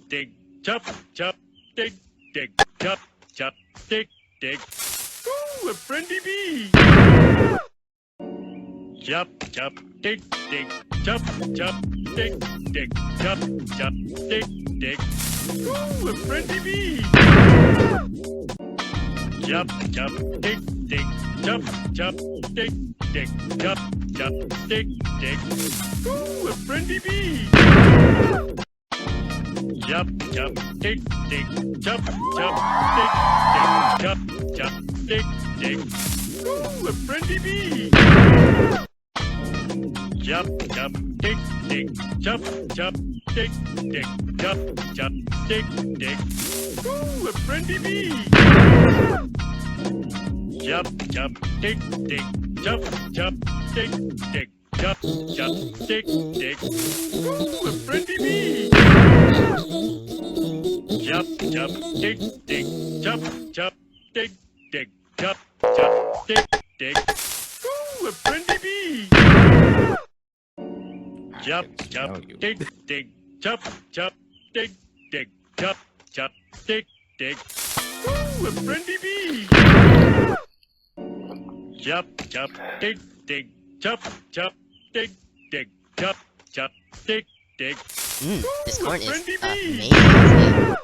dig, chop, chop, dig, dig, chop, chop, dig, dig. Ooh, a friendly bee. Chop, chop, dig, dig, chop, chop, dig, dig, chop, chop, dig, dig. Ooh, a friendly bee. Chop, chop, dig, dig, chop, chop, dig, dig, chop, chop, dig, dig. Ooh, a friendly bee. Chop, chop, dig, dig, chop, chop, dig, dig, chop, chop, dig, dig. Ooh, a friendly bee. Chop, chop, dig, dig, chop, chop, dig, dig, chop, chop, dig, dig. Ooh, a friendly bee. Chop, chop, dig, dig, chop, chop, dig, dig, chop, chop, dig, dig. Ooh, a friendly bee. Chop, chop, dig, dig, chop, chop, dig, dig, chop, chop, dig, dig. Ooh, a friendly bee. Chop, chop, dig, dig, chop, chop, dig, dig, chop, chop, dig, dig. Ooh, a friendly bee. Chop, chop, dig, dig, chop, chop, dig, dig, chop, chop, dig, dig. This corn is friendly bee. amazing.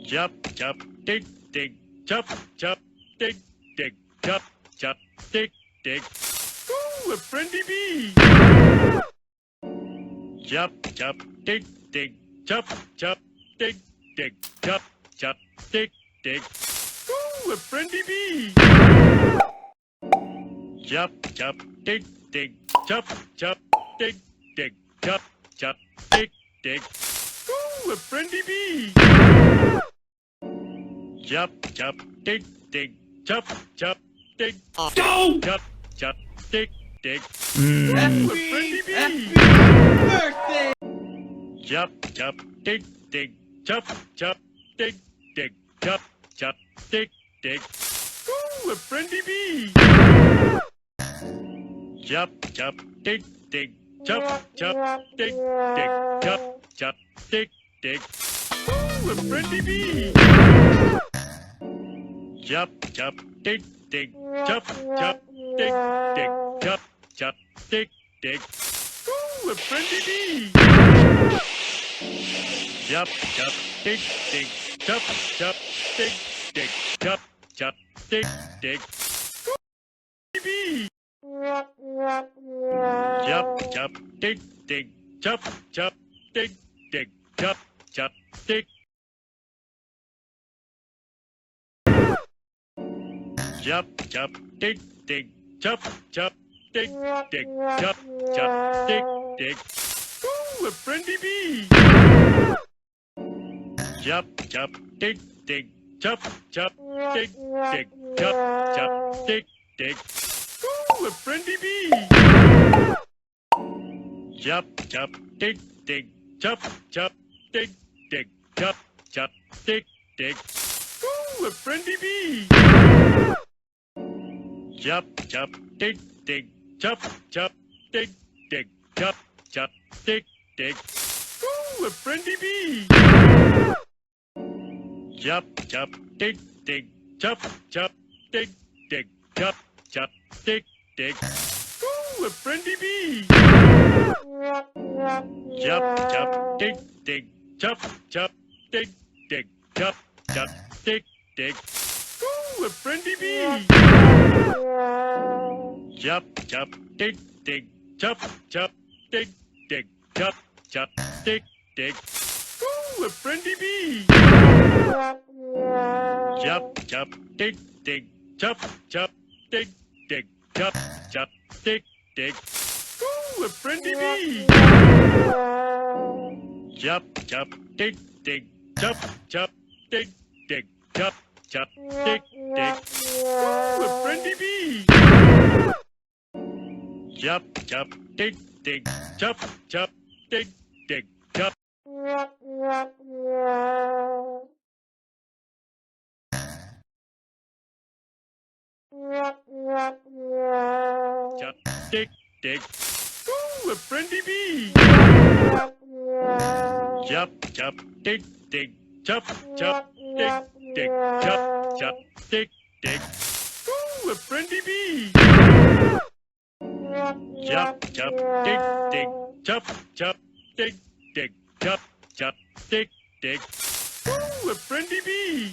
Chop, chop, dig, dig, chop, chop, dig, dig, chop, chop, dig, dig. Ooh, a friendly bee. Chop, chop, dig, dig, chop, chop, dig, dig, chop, chop, dig, dig. Ooh, a friendly bee. Chop, chop, dig, dig, chop, chop, dig, dig, chop, chop, dig, dig. Ooh, a friendly bee. Chop, chop, dig, dig, chop, chop, dig, Go! chop, chop, dig, dig. Happy, Ooh, a friendly bee. happy birthday! Chop, chop, dig, dig, chop, chop, dig, dig, chop, chop, dig, dig. Ooh, a friendly bee. Chop, chop, dig, dig, chop, chop, dig, dig, chop, chop, dig, dig. Ooh, a friendly bee. Chop, chop, dig, dig, chop, chop, dig, dig, chop, chop, dig, dig. Ooh, a friendly bee. Chop, chop, dig, dig, chop, chop, dig, dig, chop, chop, dig, dig. Bee. Chop, chop, dig, dig, chop, chop, dig, dig, chop, chop, dig. Chop, chop, dig, dig, chop, chop, dig, dig, chop, chop, dig, dig. Ooh, a friendly bee. Chop, chop, dig, dig, chop, chop, dig, dig, chop, chop, dig, dig. Ooh, a friendly bee. Chop, chop, dig, dig, chop, chop, dig, dig, chop, chop, dig, dig. Ooh, a friendly bee. Chop, chop, dig, dig, chop, chop, dig, dig, chop, chop, dig, dig. Ooh, a friendly bee. Chop, chop, dig, dig, chop, chop, dig, dig, chop, chop, dig, dig. Ooh, a friendly bee. Chop, chop, dig, dig, chop, chop, dig, dig, chop, chop, dig, dig. Ooh, a friendly bee. Chop, chop, dig, dig, chop, chop, dig, dig, chop, chop, dig, dig. Ooh, a friendly bee. Chop, chop, dig, dig, chop, chop, dig, dig, chop, chop, dig, dig. Ooh, a friendly bee. Chop, chop, dig, dig, chop, chop, dig, dig, chop, chop, dig, dig. Ooh, a friendly bee. Chop, chop, dig, dig, chop, chop, dig, dig, chop. Chop, dig, dig. Ooh, a friendly bee. Chop, chop, dig, dig. Chop, chop, dig, dig. Chop, chop, dig, dig. Ooh, a friendly bee. Chop, chop, dig, dig. Chop, chop, dig, dig. Chop, chop, dig, dig. Ooh, a friendly bee.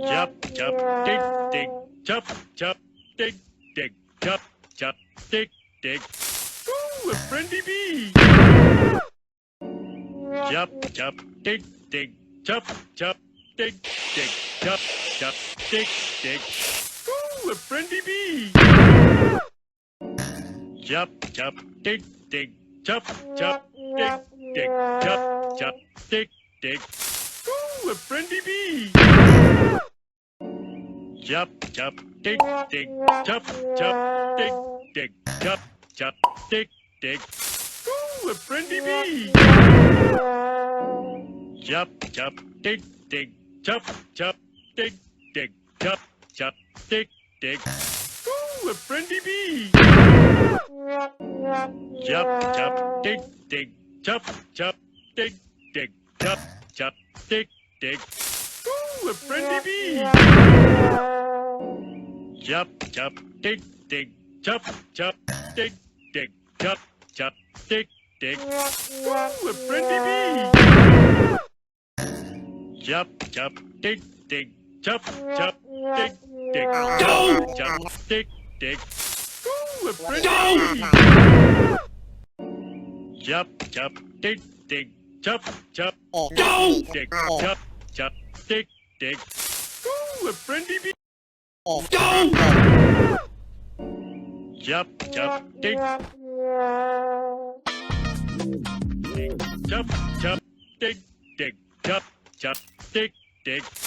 Chop, chop, dig, dig. Chop, chop, dig, dig. Chop, chop, dig, dig. Ooh, a friendly bee. Chop, chop, dig, dig. Chop, chop, dig, dig. Chop, chop, dig, dig. Ooh, a friendly bee. Chop, chop, dig, dig. Chop, chop, dig, dig. Chop, chop, dig, dig. Ooh, a friendly bee. Chop, chop, dig, dig. Chop, chop, dig, dig. Chop, chop, dig, dig. Ooh, a friendly bee. Chop, chop, dig, dig. Chop, chop, dig, dig. Chop, chop, dig, dig. Ooh, a friendly bee. Chop, chop, dig, dig. Chop, chop, dig, dig. Chop, chop, dig, dig. Ooh, a friendly bee. Chop, chop, dig, dig. Chop, chop, dig, dig. Chop, chop, dig, dig. Ooh, a friendly bee. Chop, chop, dig, dig. Chop, chop, dig, dig. Chop, chop, dig, dig. Ooh, a friendly bee. Chop, chop, dig, dig. Chop, chop, dig, dig. Chop, chop, dig, dig. Ooh, a friendly bee. Chop, chop, dig, chop, chop, dig, dig. Chop, chop, dig, dig. Ooh, a friendly bee. Chop, chop, dig, dig. Chop, chop, dig, dig. Chop, chop, dig, dig.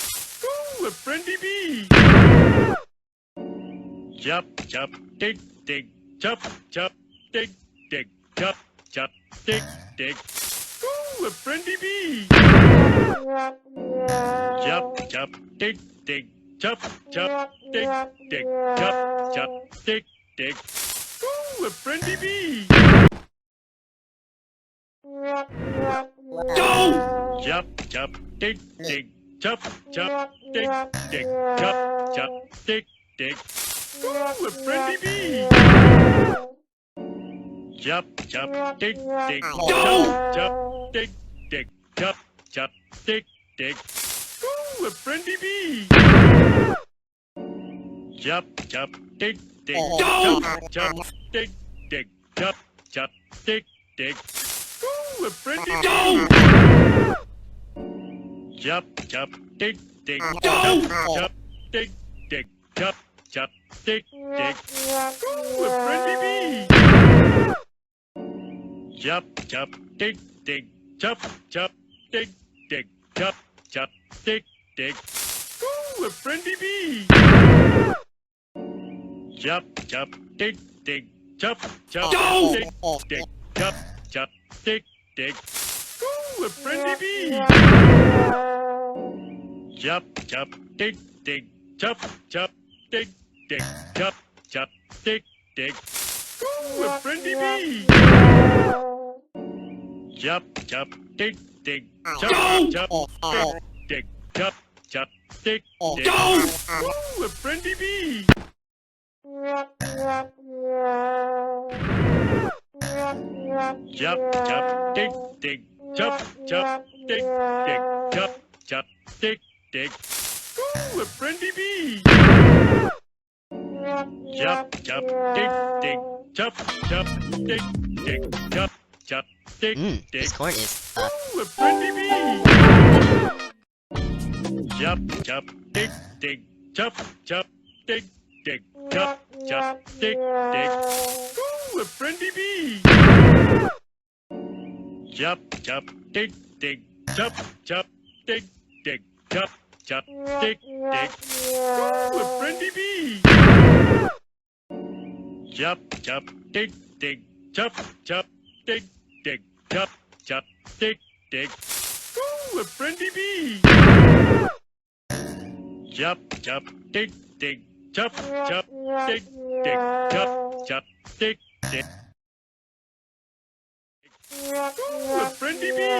Ooh, a friendly bee. Chop, chop, dig, dig. Chop, chop, dig, dig. Chop, chop, dig, dig. Ooh, a friendly bee. Chop, chop, dig, dig. Chop, chop, dig, dig. Chop, chop, dig, dig. Ooh, a friendly bee. Chop, chop, dig, dig. Chop, chop, dig, dig. Chop, chop, dig, dig. Ooh, a friendly bee. Chop, chop, dig, dig. Chop, chop, dig, dig. Chop, chop, dig, dig. Ooh, a friendly bee. Chop, chop, dig, dig. Chop, chop, dig, dig. Chop, chop, dig, dig. Ooh, a friendly bee. Chop, chop, dig, dig. Chop, chop, dig, dig. Chop, chop, dig, dig. Ooh, a friendly bee. Chop, chop, dig, dig. Chop, chop, dig, dig. Chop, chop, dig, dig. Ooh, a friendly bee. Chop, chop, dig, dig. Chop, chop, dig, dig. Chop, chop, dig, dig. Ooh, a friendly bee. Chop, chop, dig, dig. Chop, chop, dig, dig. Chop, chop, dig, dig. Ooh, a friendly bee. Chop, chop, dig, dig. Chop, chop, dig, dig. Chop, chop, dig, dig. Ooh, a friendly bee. Chop, chop, dig, dig. Chop, chop, dig, dig. Chop, chop, dig, dig. This corn is, Ooh, a friendly bee. Chop, chop, dig, dig. Chop, chop, dig, dig. Chop, chop, dig, dig. Ooh, a friendly bee. Chop, chop, dig, dig. Chop, chop, dig, dig. Chop, chop, dig, dig. Ooh, a friendly bee. Chop, chop, dig, dig. Chop, chop, dig, dig. Chop, chop, dig, dig. Ooh, a friendly bee. Chop, chop, dig, dig. Chop, chop, dig, dig. Chop, chop, dig, dig. Ooh, a friendly bee.